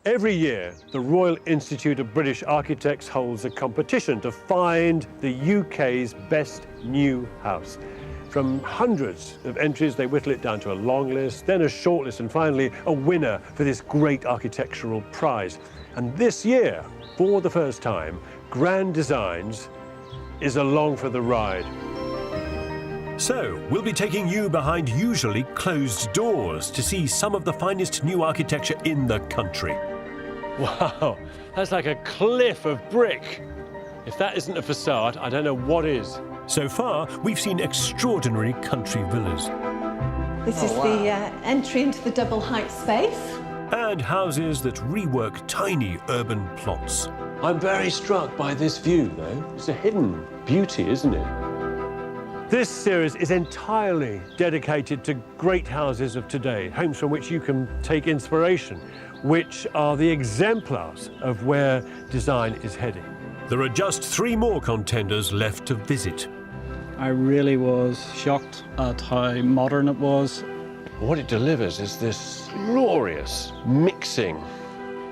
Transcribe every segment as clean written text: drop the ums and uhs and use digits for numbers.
Every year, the Royal Institute of British Architects holds a competition to find the UK's best new house. From hundreds of entries, they whittle it down to a long list, then a short list, and finally a winner for this great architectural prize. And this year, for the first time, Grand Designs is along for the ride. So, we'll be taking you behind usually closed doors to see some of the finest new architecture in the country. Wow, that's like a cliff of brick. If that isn't a facade, I don't know what is. So far, we've seen extraordinary country villas. This is the entry into the double height space. And houses that rework tiny urban plots. I'm very struck by this view, though. It's a hidden beauty, isn't it? This series is entirely dedicated to great houses of today, homes from which you can take inspiration, which are the exemplars of where design is heading. There are just 3 more contenders left to visit. I really was shocked at how modern it was. What it delivers is this glorious mixing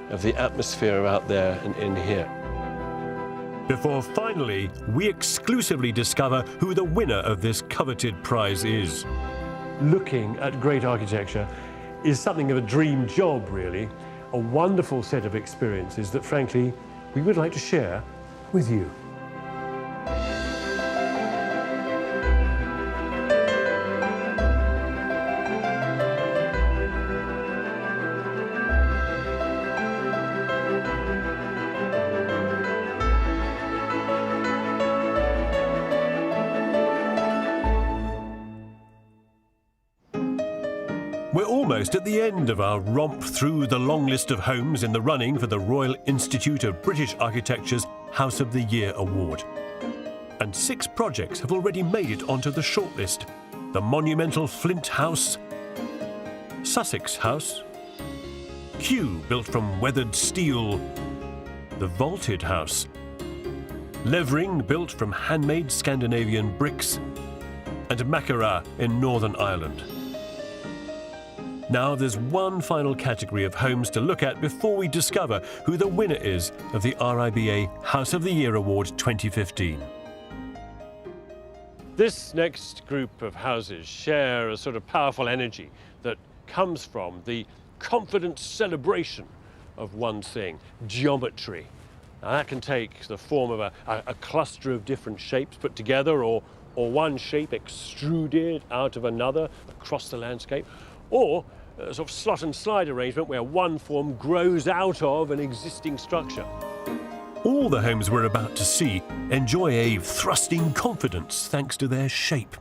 of the atmosphere out there and in here. Before finally, we exclusively discover who the winner of this coveted prize is. Looking at great architecture is something of a dream job, really. A wonderful set of experiences that, frankly, we would like to share with you. We're almost at the end of our romp through the long list of homes in the running for the Royal Institute of British Architecture's House of the Year Award. And 6 projects have already made it onto the shortlist. The monumental Flint House, Sussex House, Kew, built from weathered steel, the Vaulted House, Levering, built from handmade Scandinavian bricks, and Mackera in Northern Ireland. Now there's one final category of homes to look at before we discover who the winner is of the RIBA House of the Year Award 2015. This next group of houses share a sort of powerful energy that comes from the confident celebration of one thing, geometry. Now that can take the form of a cluster of different shapes put together, or one shape extruded out of another across the landscape, or a sort of slot and slide arrangement where one form grows out of an existing structure. All the homes we're about to see enjoy a thrusting confidence thanks to their shape.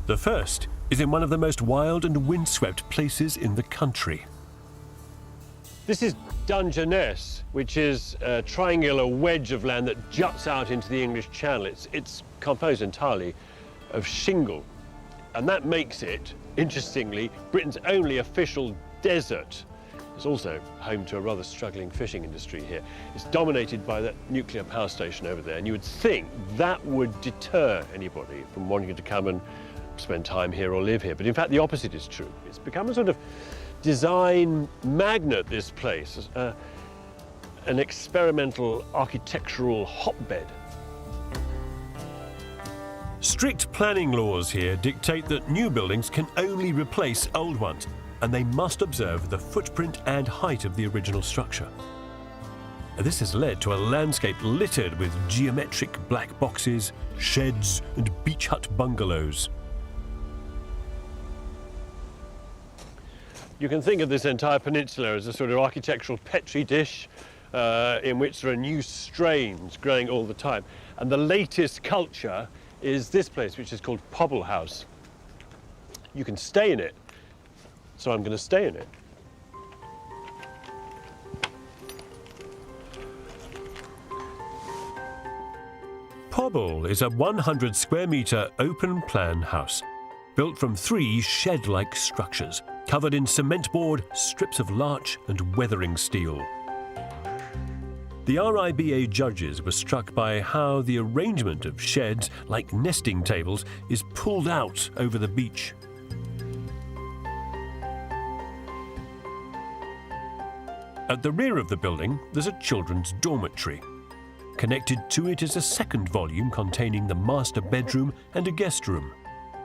The first is in one of the most wild and windswept places in the country. This is Dungeness, which is a triangular wedge of land that juts out into the English Channel. It's composed entirely of shingle. And that makes it, interestingly, Britain's only official desert. It's also home to a rather struggling fishing industry here. It's dominated by that nuclear power station over there, and you would think that would deter anybody from wanting to come and spend time here or live here. But in fact, the opposite is true. It's become a sort of design magnet, this place, an experimental architectural hotbed. Strict planning laws here dictate that new buildings can only replace old ones, and they must observe the footprint and height of the original structure. This has led to a landscape littered with geometric black boxes, sheds, and beach hut bungalows. You can think of this entire peninsula as a sort of architectural petri dish in which there are new strains growing all the time. And the latest culture is this place, which is called Pobble House. You can stay in it, so I'm going to stay in it. Pobble is a 100 square metre open plan house, built from 3 shed-like structures, covered in cement board, strips of larch and weathering steel. The RIBA judges were struck by how the arrangement of sheds, like nesting tables, is pulled out over the beach. At the rear of the building, there's a children's dormitory. Connected to it is a second volume containing the master bedroom and a guest room.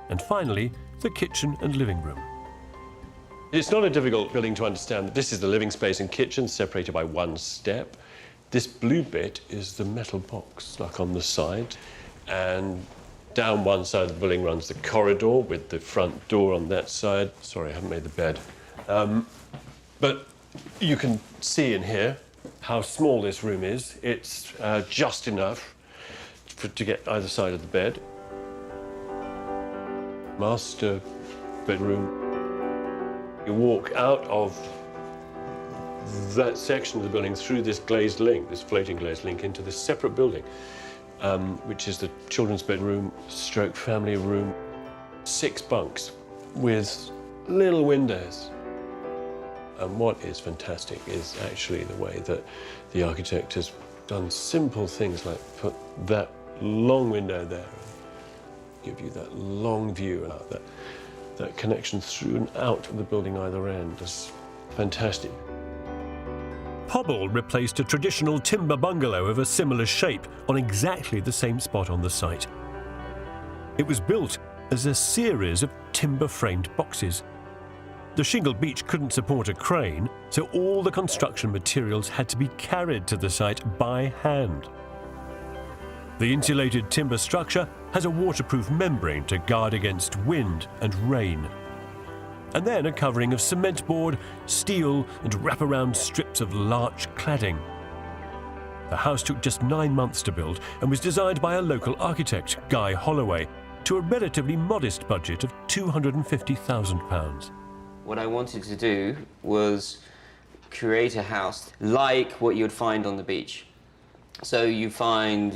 And finally, the kitchen and living room. It's not a difficult building to understand that this is the living space and kitchen separated by one step. This blue bit is the metal box stuck on the side, and down one side of the building runs the corridor with the front door on that side. Sorry, I haven't made the bed. But you can see in here how small this room is. It's just enough to get either side of the bed. Master bedroom. You walk out of that section of the building through this glazed link, this floating glazed link, into this separate building, which is the children's bedroom stroke family room. 6 bunks with little windows. And what is fantastic is actually the way that the architect has done simple things like put that long window there and give you that long view out, that connection through and out of the building either end is fantastic. Pobble replaced a traditional timber bungalow of a similar shape on exactly the same spot on the site. It was built as a series of timber-framed boxes. The shingle beach couldn't support a crane, so all the construction materials had to be carried to the site by hand. The insulated timber structure has a waterproof membrane to guard against wind and rain. And then a covering of cement board, steel and wraparound strips of larch cladding. The house took just 9 months to build and was designed by a local architect, Guy Holloway, to a relatively modest budget of £250,000. What I wanted to do was create a house like what you'd find on the beach. So you find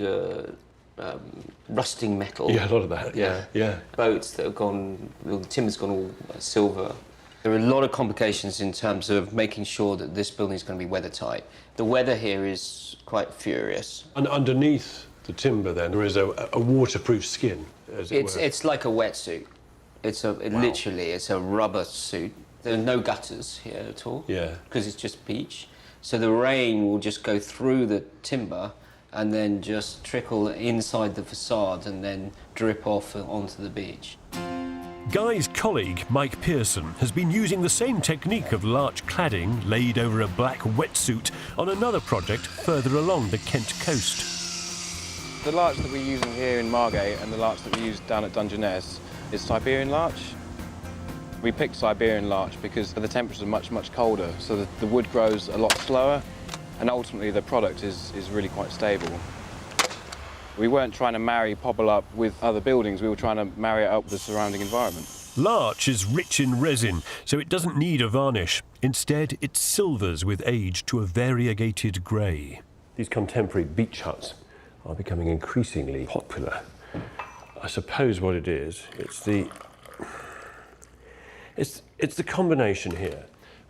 rusting metal. Yeah, a lot of that, yeah. Boats that have gone, the timber's gone all silver. There are a lot of complications in terms of making sure that this building is going to be weather-tight. The weather here is quite furious. And underneath the timber, then, there is a waterproof skin, as it were. It's like a wetsuit. Literally, it's a rubber suit. There are no gutters here at all. Yeah. Because it's just beach. So the rain will just go through the timber and then just trickle inside the facade and then drip off onto the beach. Guy's colleague, Mike Pearson, has been using the same technique of larch cladding laid over a black wetsuit on another project further along the Kent coast. The larch that we're using here in Margate and the larch that we use down at Dungeness is Siberian larch. We picked Siberian larch because the temperatures are much, much colder, so the wood grows a lot slower, and ultimately the product is really quite stable. We weren't trying to marry Pobble up with other buildings, we were trying to marry it up with the surrounding environment. Larch is rich in resin, so it doesn't need a varnish. Instead, it silvers with age to a variegated grey. These contemporary beach huts are becoming increasingly popular. I suppose what it is, it's the combination here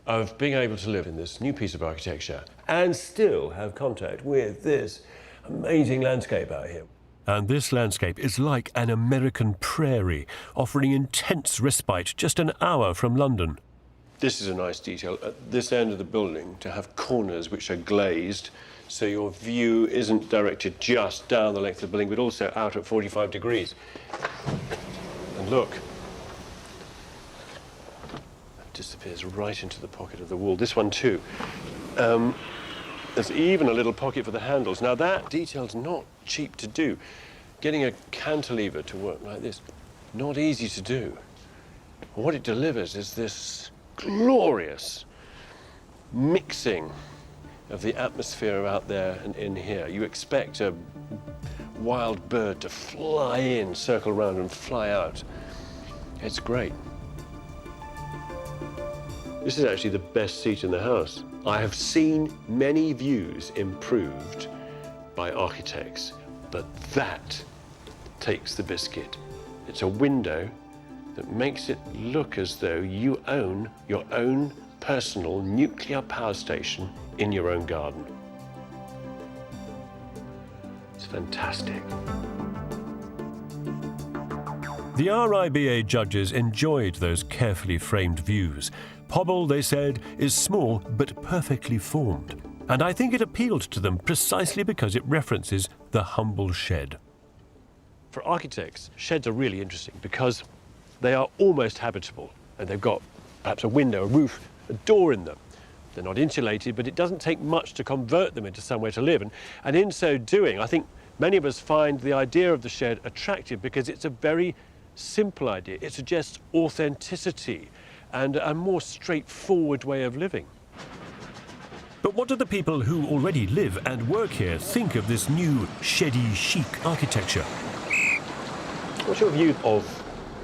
of being able to live in this new piece of architecture and still have contact with this amazing landscape out here. And this landscape is like an American prairie, offering intense respite just an hour from London. This is a nice detail. At this end of the building, to have corners which are glazed, so your view isn't directed just down the length of the building, but also out at 45 degrees. And look, it disappears right into the pocket of the wall. This one too. There's even a little pocket for the handles. Now that detail's not cheap to do. Getting a cantilever to work like this, not easy to do. What it delivers is this glorious mixing of the atmosphere out there and in here. You expect a wild bird to fly in, circle around and fly out. It's great. This is actually the best seat in the house. I have seen many views improved by architects, but that takes the biscuit. It's a window that makes it look as though you own your own personal nuclear power station in your own garden. It's fantastic. The RIBA judges enjoyed those carefully framed views, Pobble, they said, is small but perfectly formed. And I think it appealed to them precisely because it references the humble shed. For architects, sheds are really interesting because they are almost habitable, and they've got perhaps a window, a roof, a door in them. They're not insulated, but it doesn't take much to convert them into somewhere to live. And in so doing, I think many of us find the idea of the shed attractive because it's a very simple idea. It suggests authenticity and a more straightforward way of living. But what do the people who already live and work here think of this new sheddy chic architecture? What's your view of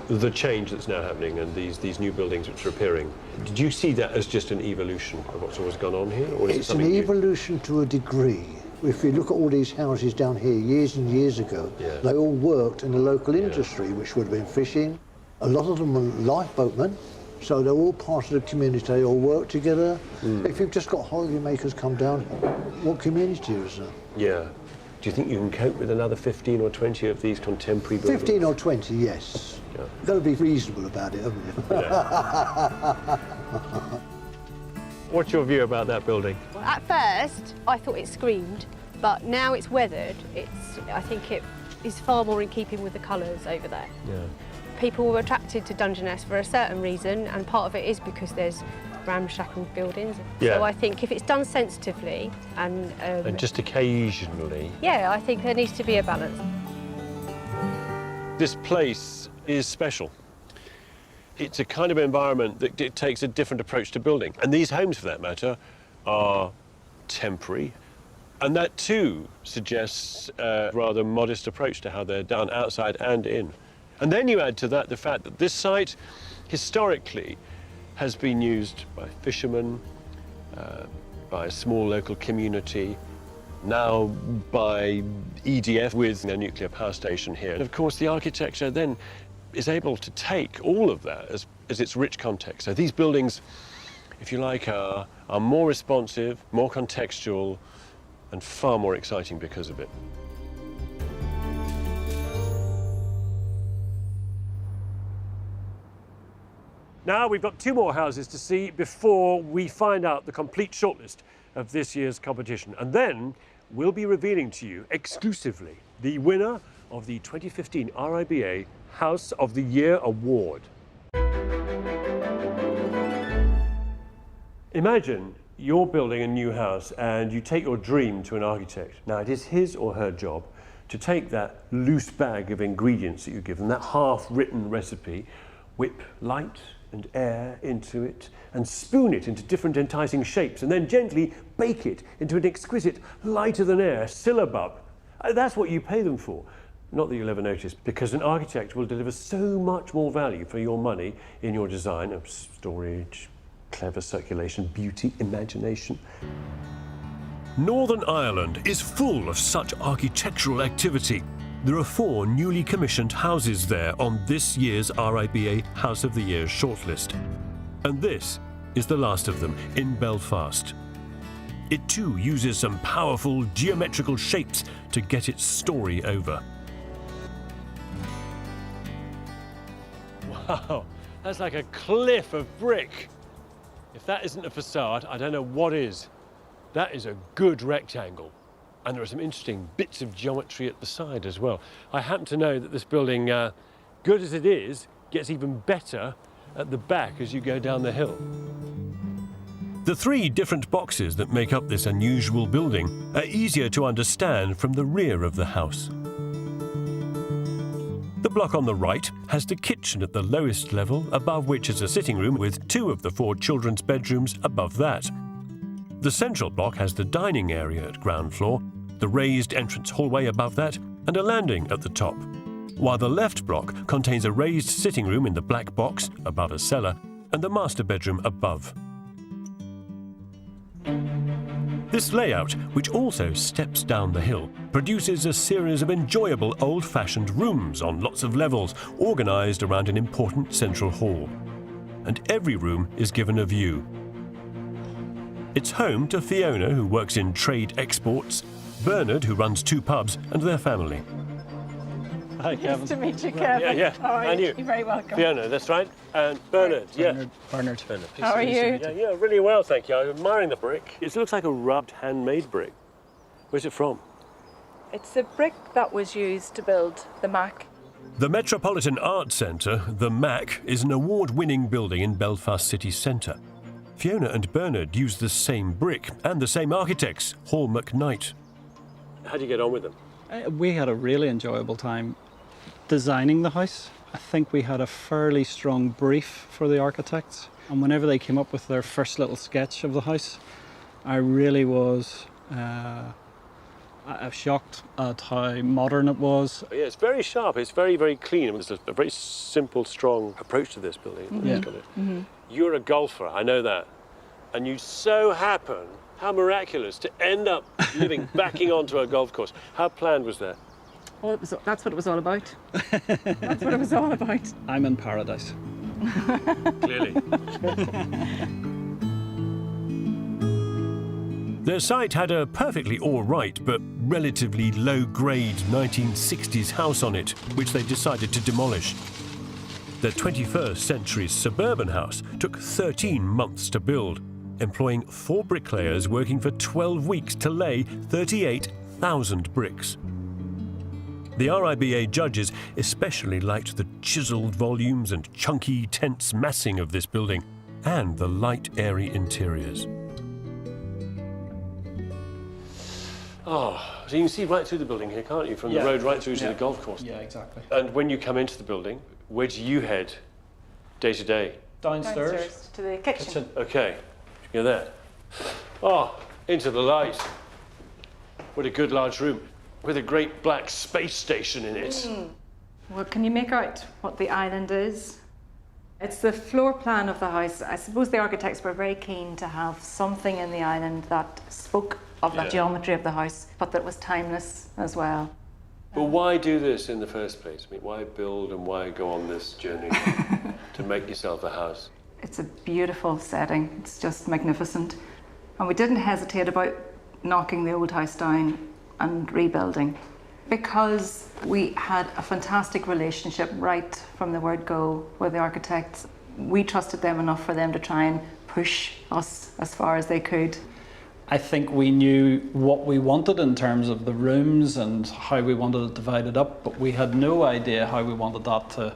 the change that's now happening and these new buildings which are appearing? Did you see that as just an evolution of what's always gone on here? Or is it's it something an evolution to a degree. If you look at all these houses down here years and years ago, they all worked in the local industry, which would have been fishing. A lot of them were lifeboatmen, so they're all part of the community. They all work together. If you've just got holiday makers come down, what community is that? Yeah. Do you think you can cope with another 15 or 20 of these contemporary buildings? 15 or 20, yes. Yeah. You've got to be reasonable about it, haven't you? Yeah. What's your view about that building? At first, I thought it screamed, but now it's weathered. I think it is far more in keeping with the colours over there. Yeah. People were attracted to Dungeness for a certain reason, and part of it is because there's ramshackle buildings. Yeah. So I think if it's done sensitively and just occasionally. Yeah, I think there needs to be a balance. This place is special. It's a kind of environment that takes a different approach to building. And these homes, for that matter, are temporary. And that, too, suggests a rather modest approach to how they're done outside and in. And then you add to that the fact that this site, historically, has been used by fishermen, by a small local community, now by EDF with their nuclear power station here. And of course, the architecture then is able to take all of that as its rich context. So these buildings, if you like, are more responsive, more contextual, and far more exciting because of it. Now we've got 2 more houses to see before we find out the complete shortlist of this year's competition. And then we'll be revealing to you exclusively the winner of the 2015 RIBA House of the Year Award. Imagine you're building a new house and you take your dream to an architect. Now it is his or her job to take that loose bag of ingredients that you give them, that half-written recipe, whip light and air into it and spoon it into different enticing shapes and then gently bake it into an exquisite lighter-than-air syllabub. That's what you pay them for. Not that you'll ever notice, because an architect will deliver so much more value for your money in your design of storage, clever circulation, beauty, imagination. Northern Ireland is full of such architectural activity. There are 4 newly commissioned houses there on this year's RIBA House of the Year shortlist. And this is the last of them in Belfast. It too uses some powerful geometrical shapes to get its story over. Wow, that's like a cliff of brick. If that isn't a facade, I don't know what is. That is a good rectangle. And there are some interesting bits of geometry at the side as well. I happen to know that this building, good as it is, gets even better at the back as you go down the hill. The 3 different boxes that make up this unusual building are easier to understand from the rear of the house. The block on the right has the kitchen at the lowest level, above which is a sitting room with 2 of the 4 children's bedrooms above that. The central block has the dining area at ground floor, the raised entrance hallway above that, and a landing at the top, while the left block contains a raised sitting room in the black box above a cellar and the master bedroom above. This layout, which also steps down the hill, produces a series of enjoyable old-fashioned rooms on lots of levels, organised around an important central hall. And every room is given a view. It's home to Fiona, who works in trade exports, Bernard, who runs 2 pubs, and their family. Hi, Kevin. Nice to meet you, Kevin. Yeah. How are And you? You're very welcome. Fiona, that's right. And Bernard, yeah. Bernard. How are you? Yeah, really well, thank you. I'm admiring the brick. It looks like a rubbed, handmade brick. Where's it from? It's a brick that was used to build the MAC. The Metropolitan Arts Centre, the MAC, is an award-winning building in Belfast city centre. Fiona and Bernard used the same brick and the same architects, Hall McKnight. How do you get on with them? We had a really enjoyable time designing the house. I think we had a fairly strong brief for the architects. And whenever they came up with their first little sketch of the house, I really was shocked at how modern it was. Yeah, it's very sharp. It's very, very clean. There's a very simple, strong approach to this building. Yeah. You're a golfer, I know that. And you so happen, how miraculous, to end up living backing onto a golf course. How planned was that? Well, that's what it was all about. That's what it was all about. I'm in paradise. Clearly. Their site had a perfectly all right but relatively low-grade 1960s house on it, which they decided to demolish. The 21st century suburban house took 13 months to build, employing 4 bricklayers working for 12 weeks to lay 38,000 bricks. The RIBA judges especially liked the chiselled volumes and chunky, tense massing of this building, and the light, airy interiors. Oh, so you can see right through the building here, can't you? From the road right through to the golf course. Yeah, exactly. And when you come into the building, where do you head day to day? Downstairs. To the kitchen. Okay, go there. Oh, into the light. What a good large room with a great black space station in it. Well, can you make out what the island is? It's the floor plan of the house. I suppose the architects were very keen to have something in the island that spoke of the geometry of the house, but that was timeless as well. But why do this in the first place? I mean, why build and why go on this journey to make yourself a house? It's a beautiful setting. It's just magnificent. And we didn't hesitate about knocking the old house down and rebuilding because we had a fantastic relationship right from the word go with the architects. We trusted them enough for them to try and push us as far as they could. I think we knew what we wanted in terms of the rooms and how we wanted it divided up, but we had no idea how we wanted that to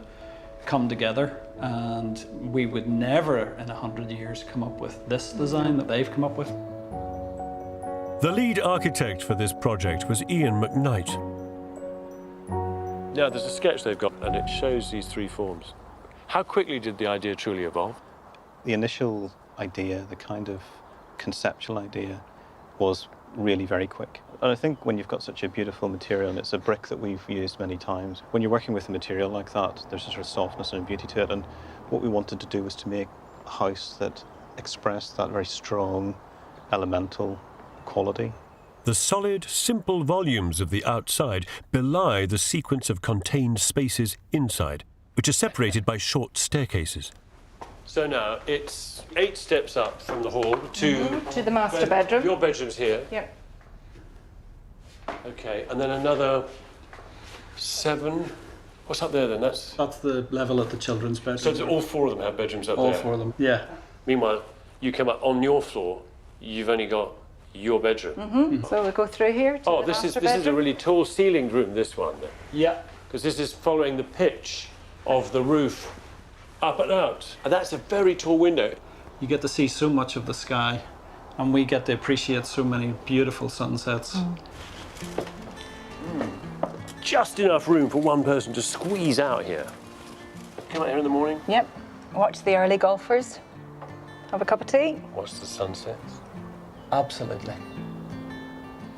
come together. And we would never in 100 years come up with this design that they've come up with. The lead architect for this project was Ian McKnight. Now, there's a sketch they've got, and it shows these 3 forms. How quickly did the idea truly evolve? The initial idea, the kind of conceptual idea, was really very quick. And I think when you've got such a beautiful material, and it's a brick that we've used many times, when you're working with a material like that, there's a sort of softness and beauty to it. And what we wanted to do was to make a house that expressed that very strong, elemental quality. The solid, simple volumes of the outside belie the sequence of contained spaces inside, which are separated by short staircases. So now it's 8 steps up from the hall to the master bedroom. Your bedroom's here. Yep. Okay, and then another 7. What's up there then? That's the level of the children's bedroom. so all 4 of them have bedrooms up there. All 4 of them. Yeah. Meanwhile, you come up on your floor. You've only got your bedroom. So we'll go through here. To the This is master a really tall ceilinged room. This one, Yeah. because this is following the pitch of the roof up and out, and that's a very tall window. You get to see so much of the sky, and we get to appreciate so many beautiful sunsets. Just enough room for one person to squeeze out here. Come out here in the morning, Yep. Watch the early golfers. Have a cup of tea. watch the sunsets. Absolutely.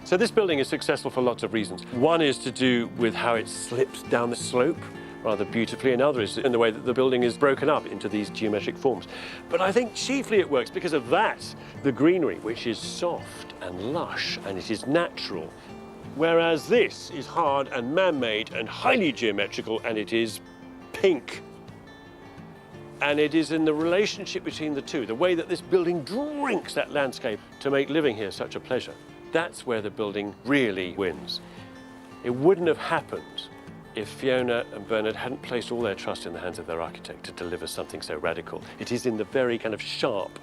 So this building is successful for lots of reasons. One is to do with how it slips down the slope rather beautifully, another is in the way that the building is broken up into these geometric forms. But I think chiefly it works because of that, the greenery, which is soft and lush and it is natural, whereas this is hard and man-made and highly geometrical and it is pink. And it is in the relationship between the two, the way that this building drinks that landscape to make living here such a pleasure. That's where the building really wins. It wouldn't have happened if Fiona and Bernard hadn't placed all their trust in the hands of their architect to deliver something so radical. It is in the very kind of sharp,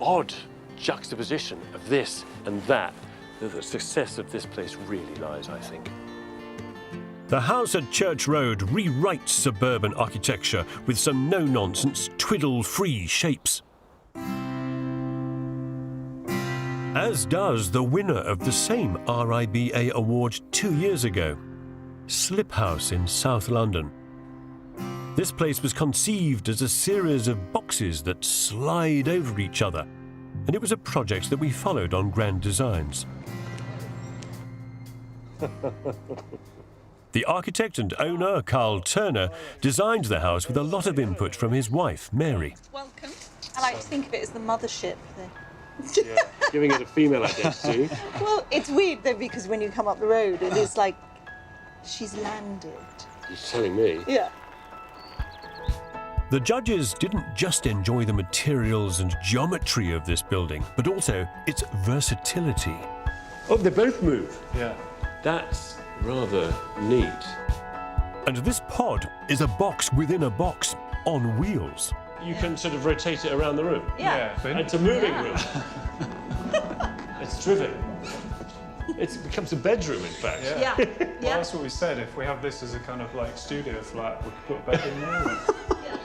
odd juxtaposition of this and that the success of this place really lies, I think. The house at Church Road rewrites suburban architecture with some no-nonsense, twiddle-free shapes. As does the winner of the same RIBA award 2 years ago, Slip House in South London. This place was conceived as a series of boxes that slide over each other, and it was a project that we followed on Grand Designs. The architect and owner, Carl Turner, designed the house with a lot of input from his wife, Mary. Welcome. I like to think of it as the mothership. Yeah, giving it a female identity. Well, it's weird though, because when you come up the road, it is like she's landed. You're telling me? Yeah. The judges didn't just enjoy the materials and geometry of this building, but also its versatility. Oh, they both move. Yeah. That's rather neat. And this pod is a box within a box on wheels. You can sort of rotate it around the room. Yeah. It's a moving room. It's terrific. It becomes a bedroom, in fact. Yeah. Well, that's what we said. If we have this as a kind of like studio flat, we could put a bedroom there.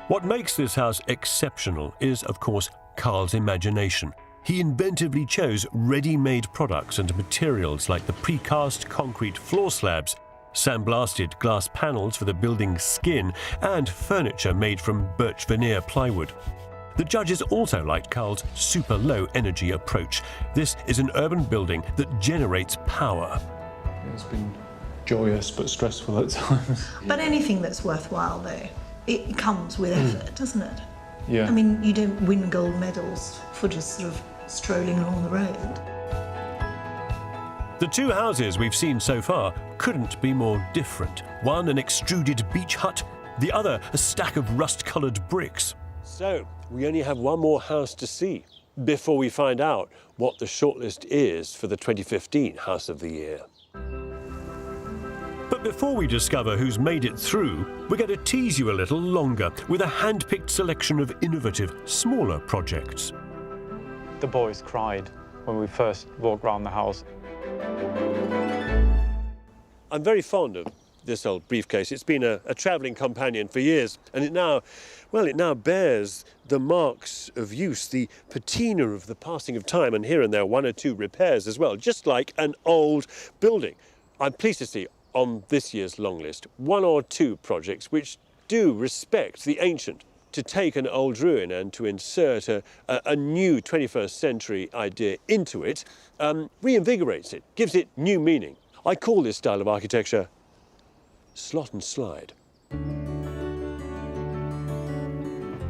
What makes this house exceptional is, of course, Carl's imagination. He inventively chose ready-made products and materials like the precast concrete floor slabs, sandblasted glass panels for the building's skin, and furniture made from birch veneer plywood. The judges also liked Carl's super low energy approach. This is an urban building that generates power. It's been joyous but stressful at times. But anything that's worthwhile, though, it comes with effort, doesn't it? Yeah. I mean, you don't win gold medals for just sort of strolling along the road. The two houses we've seen so far couldn't be more different. One an extruded beach hut, the other a stack of rust-coloured bricks. So, we only have one more house to see before we find out what the shortlist is for the 2015 House of the Year. But before we discover who's made it through, we're going to tease you a little longer with a hand-picked selection of innovative, smaller projects. The boys cried when we first walked around the house. I'm very fond of this old briefcase. It's been a travelling companion for years, and it now bears the marks of use, the patina of the passing of time, and here and there one or two repairs as well, just like an old building. I'm pleased to see on this year's long list one or two projects which do respect the ancient, to take an old ruin and to insert a new 21st century idea into it, reinvigorates it, gives it new meaning. I call this style of architecture slot and slide.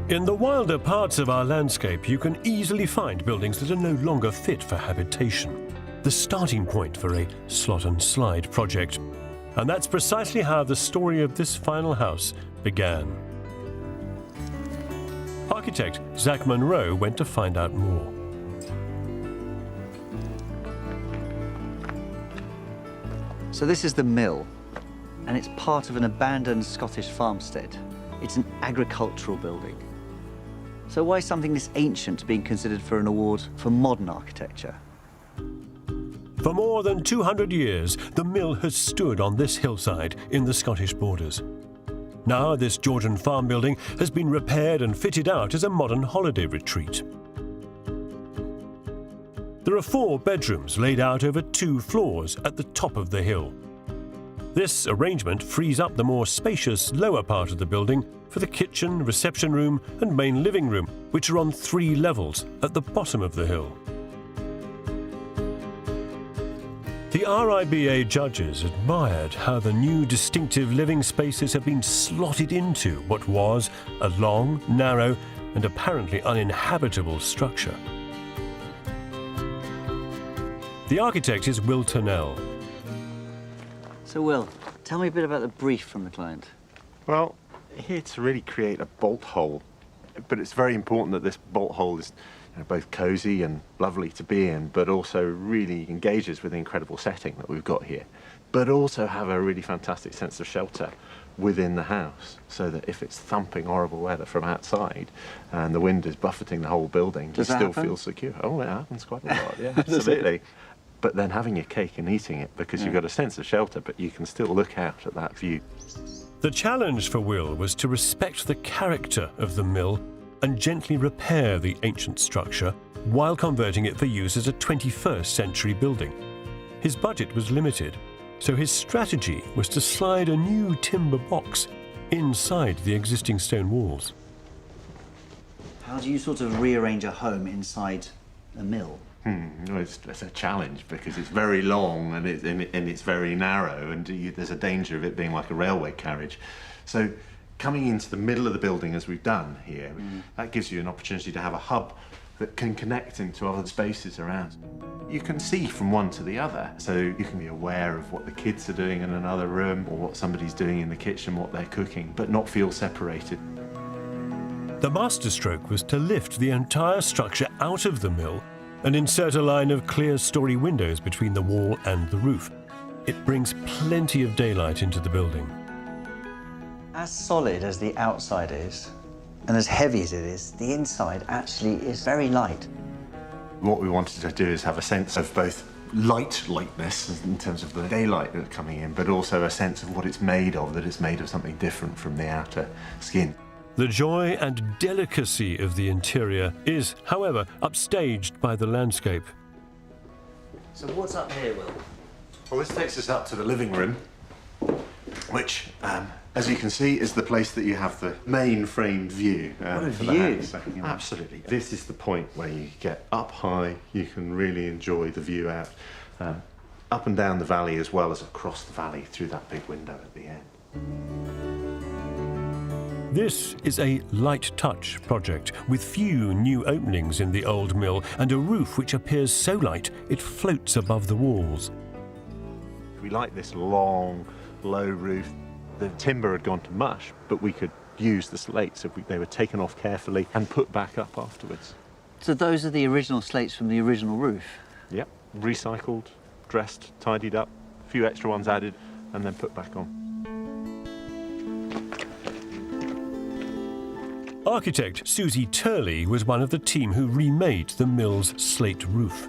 In the wilder parts of our landscape, you can easily find buildings that are no longer fit for habitation. The starting point for a slot and slide project. And that's precisely how the story of this final house began. Architect Zach Monroe went to find out more. So this is the mill, and it's part of an abandoned Scottish farmstead. It's an agricultural building. So why is something this ancient being considered for an award for modern architecture? For more than 200 years, the mill has stood on this hillside in the Scottish borders. Now this Georgian farm building has been repaired and fitted out as a modern holiday retreat. There are 4 bedrooms laid out over 2 floors at the top of the hill. This arrangement frees up the more spacious lower part of the building for the kitchen, reception room and main living room, which are on 3 levels at the bottom of the hill. The RIBA judges admired how the new distinctive living spaces have been slotted into what was a long, narrow and apparently uninhabitable structure. The architect is Will Turnell. So Will, tell me a bit about the brief from the client. Well, here to really create a bolt hole, but it's very important that this bolt hole is both cosy and lovely to be in, but also really engages with the incredible setting that we've got here. but also have a really fantastic sense of shelter within the house, so that if it's thumping horrible weather from outside and the wind is buffeting the whole building, you still feel secure. Oh, it happens quite a lot, yeah, absolutely. But then having your cake and eating it, because you've got a sense of shelter, but you can still look out at that view. The challenge for Will was to respect the character of the mill and gently repair the ancient structure while converting it for use as a 21st century building. His budget was limited, so his strategy was to slide a new timber box inside the existing stone walls. How do you sort of rearrange a home inside a mill? Well, it's a challenge because it's very long and it's very narrow, and there's a danger of it being like a railway carriage. So coming into the middle of the building, as we've done here, that gives you an opportunity to have a hub that can connect into other spaces around. You can see from one to the other, so you can be aware of what the kids are doing in another room or what somebody's doing in the kitchen, what they're cooking, but not feel separated. The masterstroke was to lift the entire structure out of the mill and insert a line of clear-story windows between the wall and the roof. It brings plenty of daylight into the building. As solid as the outside is, and as heavy as it is, the inside actually is very light. What we wanted to do is have a sense of both lightness in terms of the daylight that's coming in, but also a sense of what it's made of, that it's made of something different from the outer skin. The joy and delicacy of the interior is, however, upstaged by the landscape. So what's up here, Will? Well, this takes us up to the living room, which, as you can see, is the place that you have the main framed view. What a for view! the house. Absolutely. This is the point where you get up high, you can really enjoy the view out, up and down the valley as well as across the valley through that big window at the end. This is a light touch project with few new openings in the old mill and a roof which appears so light it floats above the walls. We like this long, low roof. The timber had gone to mush, but we could use the slates if they were taken off carefully and put back up afterwards. So those are the original slates from the original roof? Yep, recycled, dressed, tidied up, a few extra ones added, and then put back on. Architect Susie Turley was one of the team who remade the mill's slate roof.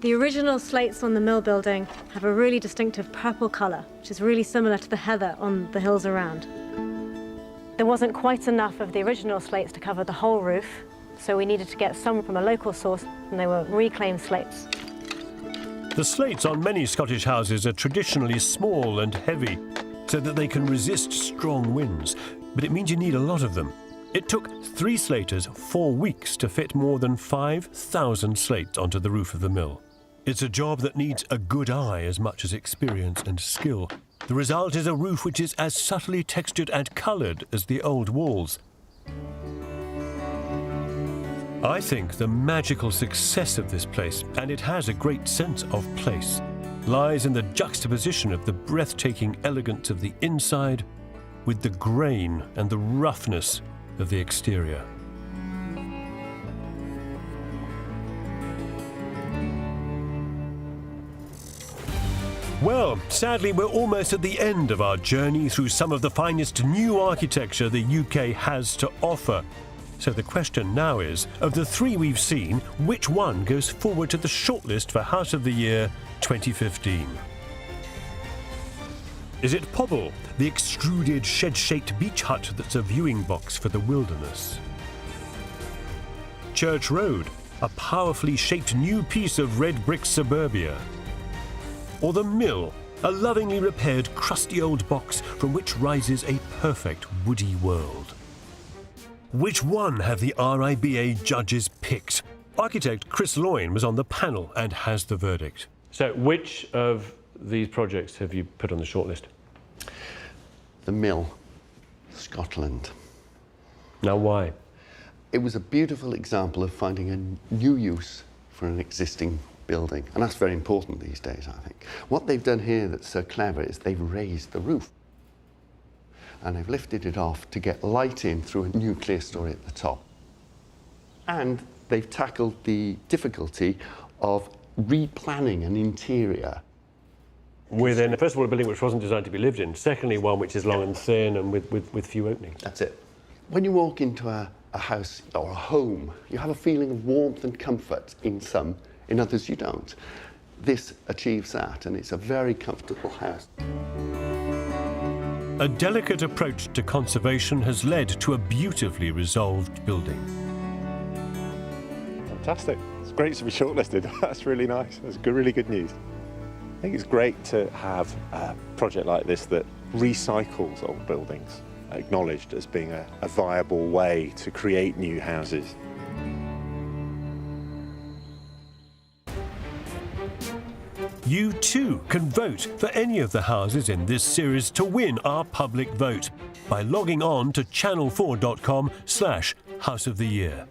The original slates on the mill building have a really distinctive purple colour, which is really similar to the heather on the hills around. There wasn't quite enough of the original slates to cover the whole roof, so we needed to get some from a local source, and they were reclaimed slates. The slates on many Scottish houses are traditionally small and heavy, so that they can resist strong winds, but it means you need a lot of them. It took 3 slaters 4 weeks to fit more than 5,000 slates onto the roof of the mill. It's a job that needs a good eye as much as experience and skill. The result is a roof which is as subtly textured and coloured as the old walls. I think the magical success of this place, and it has a great sense of place, lies in the juxtaposition of the breathtaking elegance of the inside with the grain and the roughness of the exterior. Well, sadly, we're almost at the end of our journey through some of the finest new architecture the UK has to offer. So the question now is, of the 3 we've seen, which one goes forward to the shortlist for House of the Year 2015? Is it Pobble, the extruded shed-shaped beach hut that's a viewing box for the wilderness? Church Road, a powerfully shaped new piece of red brick suburbia? Or the Mill, a lovingly repaired crusty old box from which rises a perfect woody world? Which one have the RIBA judges picked? Architect Chris Loyne was on the panel and has the verdict. So which of these projects have you put on the shortlist? The Mill, Scotland. Now why? It was a beautiful example of finding a new use for an existing building, and that's very important these days, I think. What they've done here that's so clever is they've raised the roof and they've lifted it off to get light in through a new clear story at the top. And they've tackled the difficulty of replanning an interior. within, first of all, a building which wasn't designed to be lived in. Secondly, one which is long and thin and with few openings. That's it. When you walk into a house or a home, you have a feeling of warmth and comfort in some, in others you don't. This achieves that, and it's a very comfortable house. A delicate approach to conservation has led to a beautifully resolved building. Fantastic. It's great to be shortlisted. That's really nice. That's good, really good news. I think it's great to have a project like this that recycles old buildings, acknowledged as being a viable way to create new houses. You too can vote for any of the houses in this series to win our public vote by logging on to channel4.com/House of the Year.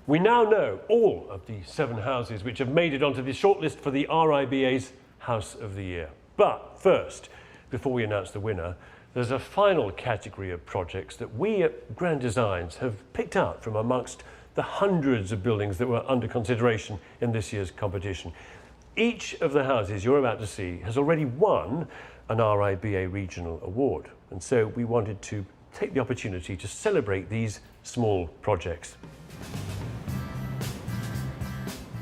We now know all of the 7 houses which have made it onto the shortlist for the RIBA's House of the Year. But first, before we announce the winner, there's a final category of projects that we at Grand Designs have picked out from amongst the hundreds of buildings that were under consideration in this year's competition. Each of the houses you're about to see has already won an RIBA regional award, and so we wanted to take the opportunity to celebrate these small projects.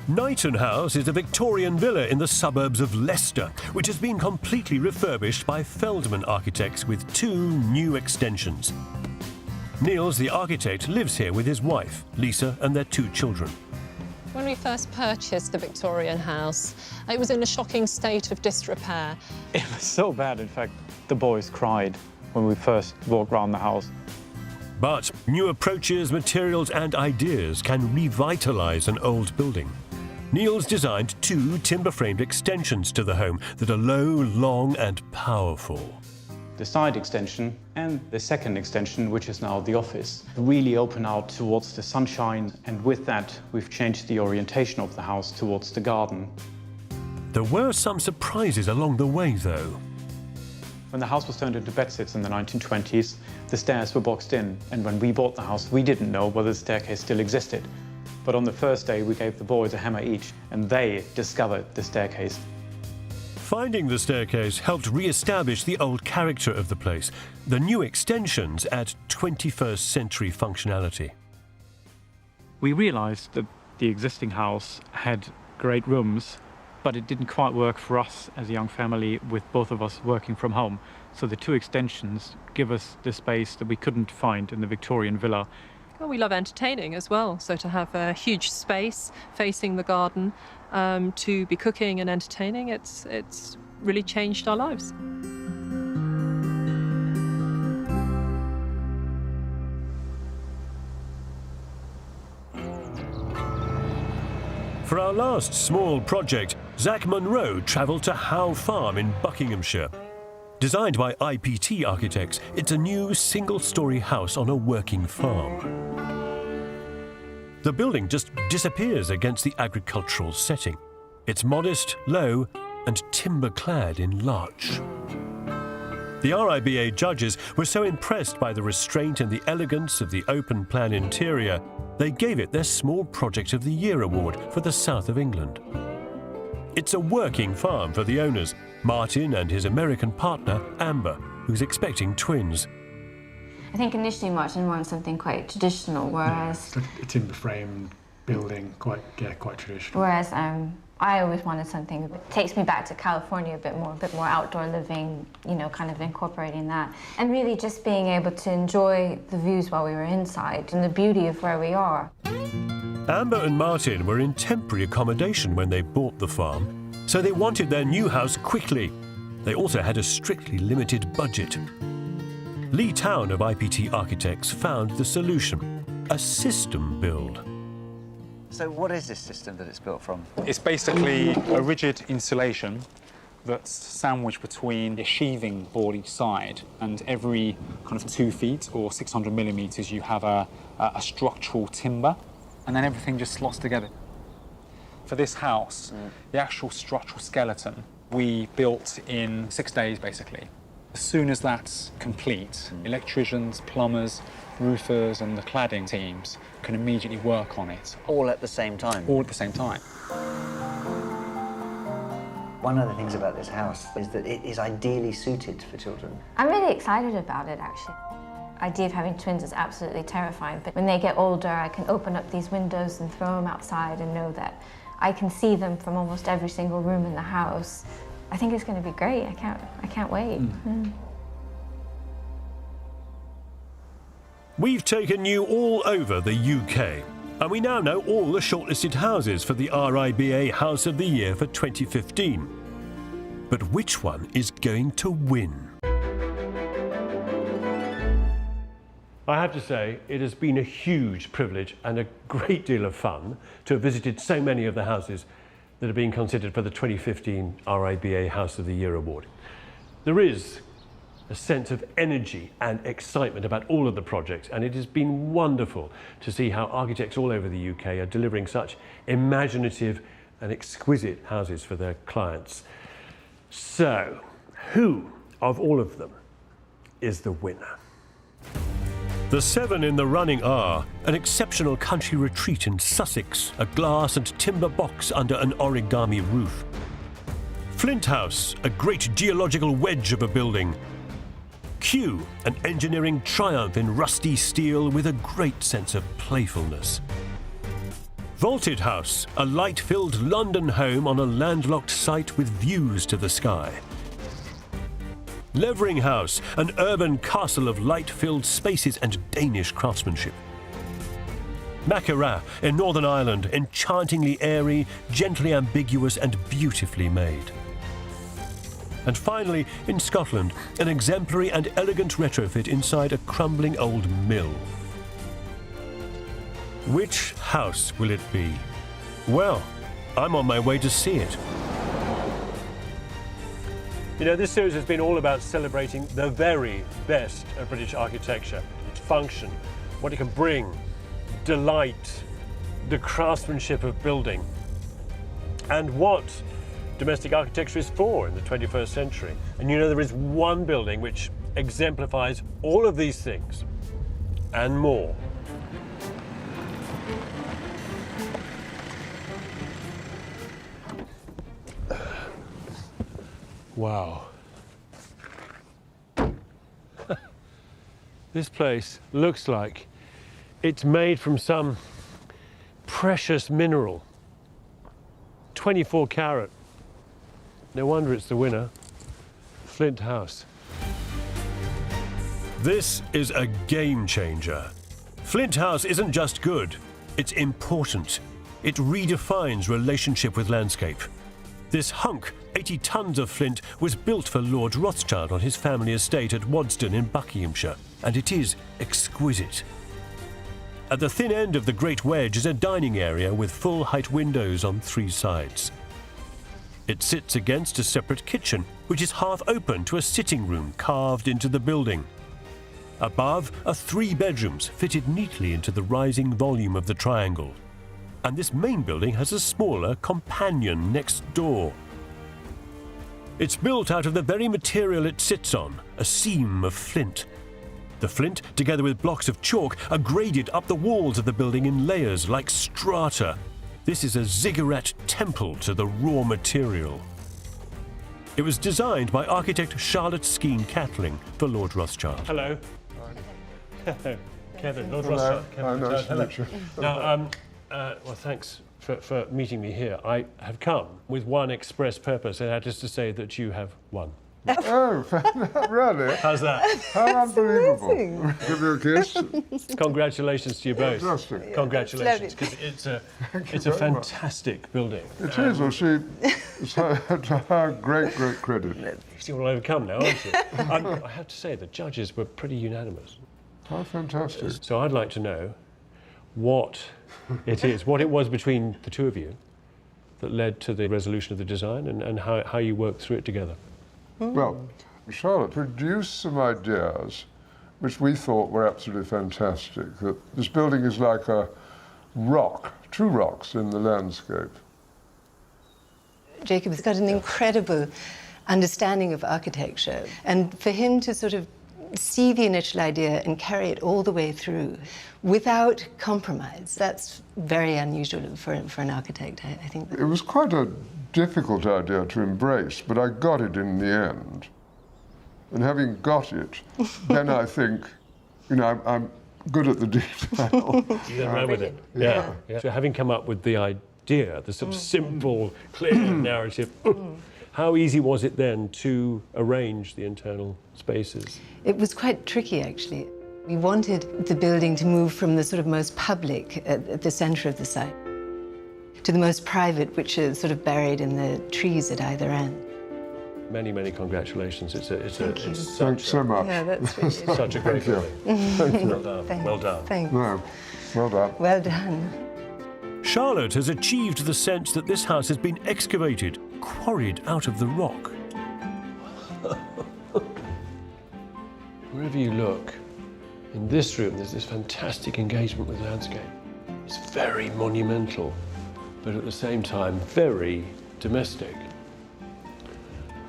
Knighton House is a Victorian villa in the suburbs of Leicester, which has been completely refurbished by Feldman Architects with 2 new extensions. Niels, the architect, lives here with his wife, Lisa, and their 2 children. When we first purchased the Victorian house, it was in a shocking state of disrepair. It was so bad, in fact, the boys cried when we first walked around the house. But new approaches, materials and ideas can revitalise an old building. Niels designed 2 timber-framed extensions to the home that are low, long and powerful. The side extension and the second extension, which is now the office, really open out towards the sunshine, and with that we've changed the orientation of the house towards the garden. There were some surprises along the way though. When the house was turned into bedsits in the 1920s, the stairs were boxed in, and when we bought the house we didn't know whether the staircase still existed. But on the first day we gave the boys a hammer each, and they discovered the staircase. Finding the staircase helped re-establish the old character of the place. The new extensions add 21st century functionality. We realised that the existing house had great rooms, but it didn't quite work for us as a young family with both of us working from home. So the 2 extensions give us the space that we couldn't find in the Victorian villa. Well, we love entertaining as well, so to have a huge space facing the garden, to be cooking and entertaining, it's really changed our lives. For our last small project, Zach Munro travelled to Howe Farm in Buckinghamshire. Designed by IPT Architects, it's a new single-storey house on a working farm. The building just disappears against the agricultural setting. It's modest, low, and timber-clad in larch. The RIBA judges were so impressed by the restraint and the elegance of the open-plan interior, they gave it their Small Project of the Year award for the south of England. It's a working farm for the owners, Martin and his American partner, Amber, who's expecting twins. I think initially Martin wanted something quite traditional, whereas... A timber-framed building, quite traditional. Whereas I always wanted something that takes me back to California a bit more outdoor living, you know, kind of incorporating that. And really just being able to enjoy the views while we were inside and the beauty of where we are. Amber and Martin were in temporary accommodation when they bought the farm, so they wanted their new house quickly. They also had a strictly limited budget. Lee Town of IPT Architects found the solution, a system build. So what is this system that it's built from? It's basically a rigid insulation that's sandwiched between a sheathing board each side, and every kind of 2 feet or 600 millimetres you have a structural timber, and then everything just slots together. For this house, the actual structural skeleton we built in 6 days basically. As soon as that's complete, electricians, plumbers, roofers and the cladding teams can immediately work on it. All at the same time? All at the same time. One of the things about this house is that it is ideally suited for children. I'm really excited about it, actually. The idea of having twins is absolutely terrifying, but when they get older, I can open up these windows and throw them outside and know that I can see them from almost every single room in the house. I think it's going to be great. I can't wait. We've taken you all over the UK, and we now know all the shortlisted houses for the RIBA House of the Year for 2015. But which one is going to win? I have to say, it has been a huge privilege and a great deal of fun to have visited so many of the houses that are being considered for the 2015 RIBA House of the Year award. There is a sense of energy and excitement about all of the projects, and it has been wonderful to see how architects all over the UK are delivering such imaginative and exquisite houses for their clients. So, who of all of them is the winner? The 7 in the running are an exceptional country retreat in Sussex, a glass and timber box under an origami roof. Flint House, a great geological wedge of a building. Q, an engineering triumph in rusty steel with a great sense of playfulness. Vaulted House, a light-filled London home on a landlocked site with views to the sky. Levering House, an urban castle of light-filled spaces and Danish craftsmanship. Mackeraw in Northern Ireland, enchantingly airy, gently ambiguous and beautifully made. And finally, in Scotland, an exemplary and elegant retrofit inside a crumbling old mill. Which house will it be? Well, I'm on my way to see it. You know, this series has been all about celebrating the very best of British architecture, its function, what it can bring, delight, the craftsmanship of building, and what domestic architecture is for in the 21st century. And you know, there is one building which exemplifies all of these things and more. Wow. This place looks like it's made from some precious mineral. 24 carat. No wonder it's the winner. Flint House. This is a game changer. Flint House isn't just good, it's important. It redefines relationship with landscape. This hunk, 80 tons of flint, was built for Lord Rothschild on his family estate at Wadston in Buckinghamshire, and it is exquisite. At the thin end of the Great Wedge is a dining area with full-height windows on 3 sides. It sits against a separate kitchen, which is half open to a sitting room carved into the building. Above are 3 bedrooms fitted neatly into the rising volume of the triangle. And this main building has a smaller companion next door. It's built out of the very material it sits on, a seam of flint. The flint, together with blocks of chalk, are graded up the walls of the building in layers like strata. This is a ziggurat temple to the raw material. It was designed by architect Charlotte Skene Catling for Lord Rothschild. Hello. Kevin, Lord Hello. Rothschild. Hi, nice to meet you. Now, well, thanks for meeting me here. I have come with one express purpose, and that is to say that you have won. Oh, really? How's that? How unbelievable. Give you a kiss. Congratulations to you both. Fantastic. Yeah, congratulations, because it's a fantastic building. It is, well, it's her great credit. You've seen what I've come now, aren't you? I have to say, the judges were pretty unanimous. Oh, fantastic. So I'd like to know what it was between the two of you that led to the resolution of the design, and how you worked through it together. Well, Charlotte produced some ideas which we thought were absolutely fantastic. That this building is like a rock, 2 rocks in the landscape. Jacob's got an incredible understanding of architecture, and for him to sort of see the initial idea and carry it all the way through without compromise. That's very unusual for an architect, I think. It was quite a difficult idea to embrace, but I got it in the end. And having got it, then I think, you know, I'm good at the detail. You ran with it. Yeah. So having come up with the idea, the sort of simple, clear narrative, how easy was it then to arrange the internal spaces? It was quite tricky, actually. We wanted the building to move from the sort of most public at the centre of the site to the most private, which is sort of buried in the trees at either end. Many, many congratulations. It's Thanks so much. Yeah, that's really such a great building. Thank you. Well done. Well done. Thanks. No, well done. Well done. Charlotte has achieved the sense that this house has been excavated, quarried out of the rock. Wherever you look, in this room, there's this fantastic engagement with landscape. It's very monumental, but at the same time, very domestic.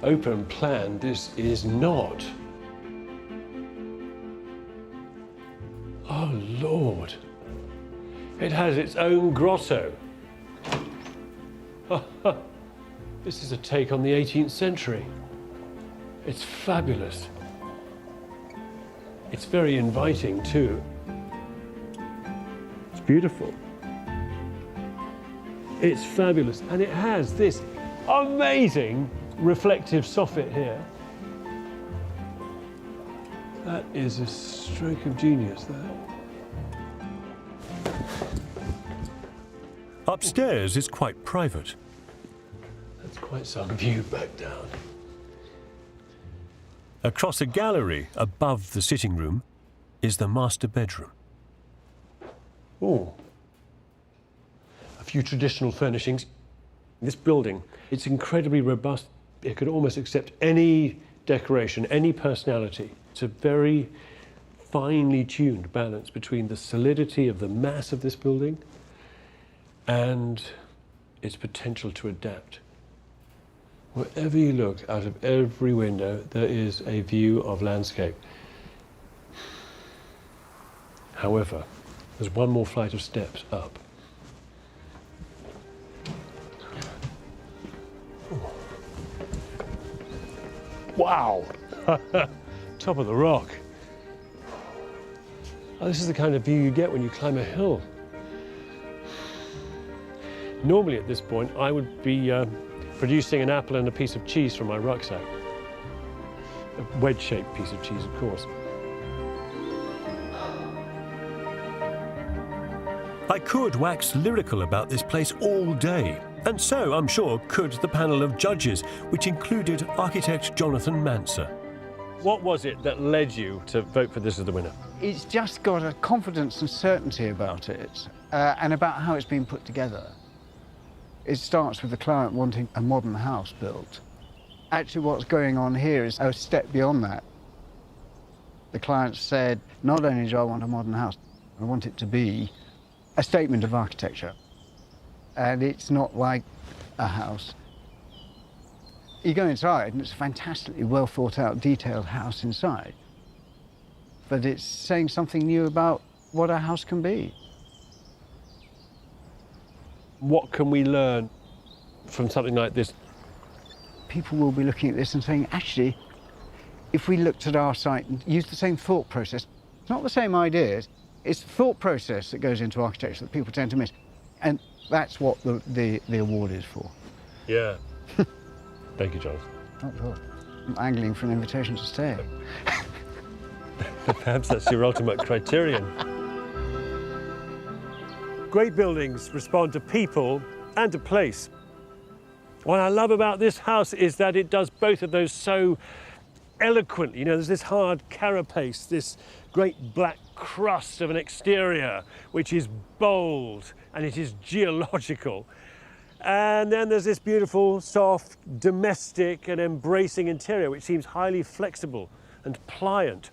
Open plan, this is not. Oh, Lord. It has its own grotto. This is a take on the 18th century. It's fabulous. It's very inviting, too. It's beautiful. It's fabulous. And it has this amazing reflective soffit here. That is a stroke of genius there. Upstairs is quite private. That's quite some view back down. Across a gallery above the sitting room is the master bedroom. Oh. A few traditional furnishings. This building, it's incredibly robust. It could almost accept any decoration, any personality. It's a very finely tuned balance between the solidity of the mass of this building and its potential to adapt. Wherever you look, out of every window, there is a view of landscape. However, there's one more flight of steps up. Wow! Top of the rock. Oh, this is the kind of view you get when you climb a hill. Normally at this point, I would be producing an apple and a piece of cheese from my rucksack. A wedge-shaped piece of cheese, of course. I could wax lyrical about this place all day, and so, I'm sure, could the panel of judges, which included architect Jonathan Manser. What was it that led you to vote for this as the winner? It's just got a confidence and certainty about it, and about how it's been put together. It starts with the client wanting a modern house built. Actually, what's going on here is a step beyond that. The client said, not only do I want a modern house, I want it to be a statement of architecture. And it's not like a house. You go inside, and it's a fantastically well thought out, detailed house inside. But it's saying something new about what a house can be. What can we learn from something like this? People will be looking at this and saying, actually, if we looked at our site and used the same thought process, it's not the same ideas, it's the thought process that goes into architecture that people tend to miss. And that's what the award is for. Yeah. Thank you, Jonathan. Not at all. I'm angling for an invitation to stay. Perhaps that's your ultimate criterion. Great buildings respond to people and to place. What I love about this house is that it does both of those so eloquently. You know, there's this hard carapace, this great black crust of an exterior, which is bold and it is geological. And then there's this beautiful, soft, domestic and embracing interior, which seems highly flexible and pliant.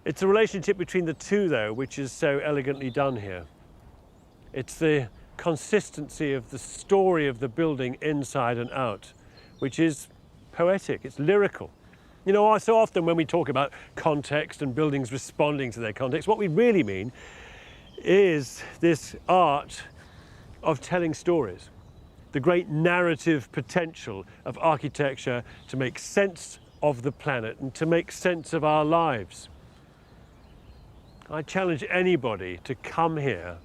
It's the relationship between the two, though, which is so elegantly done here. It's the consistency of the story of the building inside and out, which is poetic, it's lyrical. You know, so often when we talk about context and buildings responding to their context, what we really mean is this art of telling stories, the great narrative potential of architecture to make sense of the planet and to make sense of our lives. I challenge anybody to come here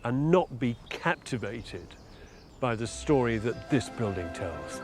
and not be captivated by the story that this building tells.